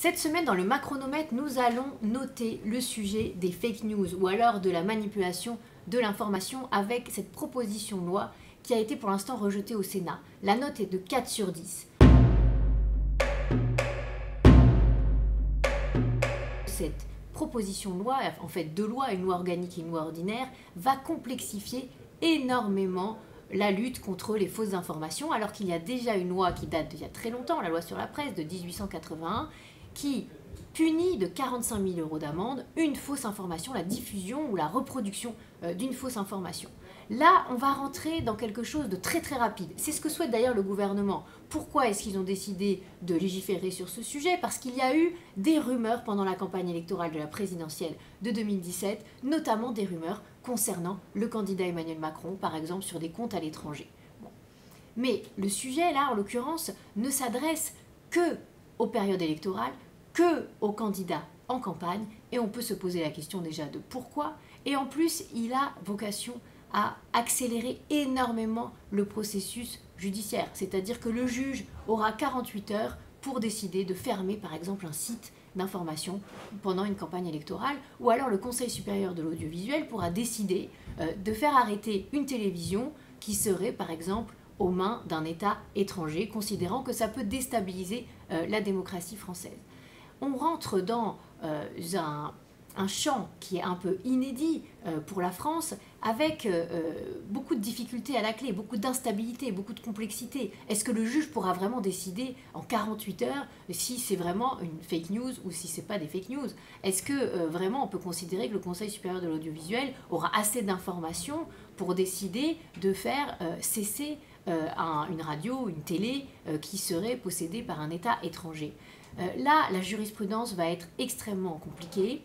Cette semaine, dans le Macronomètre, nous allons noter le sujet des fake news ou alors de la manipulation de l'information avec cette proposition de loi qui a été pour l'instant rejetée au Sénat. La note est de 4 sur 10. Cette proposition de loi, en fait deux lois, une loi organique et une loi ordinaire, va complexifier énormément la lutte contre les fausses informations, alors qu'il y a déjà une loi qui date d'il y a très longtemps, la loi sur la presse de 1881, qui punit de 45 000 € d'amende une fausse information, la diffusion ou la reproduction d'une fausse information. Là, on va rentrer dans quelque chose de très très rapide. C'est ce que souhaite d'ailleurs le gouvernement. Pourquoi est-ce qu'ils ont décidé de légiférer sur ce sujet? Parce qu'il y a eu des rumeurs pendant la campagne électorale de la présidentielle de 2017, notamment des rumeurs concernant le candidat Emmanuel Macron, par exemple sur des comptes à l'étranger. Bon. Mais le sujet, là, en l'occurrence, ne s'adresse que aux périodes électorales, que aux candidats en campagne, et on peut se poser la question déjà de pourquoi, et en plus, il a vocation à accélérer énormément le processus judiciaire, c'est-à-dire que le juge aura 48 heures pour décider de fermer par exemple un site d'information pendant une campagne électorale, ou alors le Conseil supérieur de l'audiovisuel pourra décider de faire arrêter une télévision qui serait par exemple aux mains d'un État étranger, considérant que ça peut déstabiliser la démocratie française. On rentre dans un champ qui est un peu inédit pour la France, avec beaucoup de difficultés à la clé, beaucoup d'instabilité, beaucoup de complexité. Est-ce que le juge pourra vraiment décider en 48 heures si c'est vraiment une fake news ou si c'est pas des fake news? Est-ce que vraiment on peut considérer que le Conseil supérieur de l'audiovisuel aura assez d'informations pour décider de faire cesser une radio ou une télé qui serait possédée par un État étranger? Là, la jurisprudence va être extrêmement compliquée.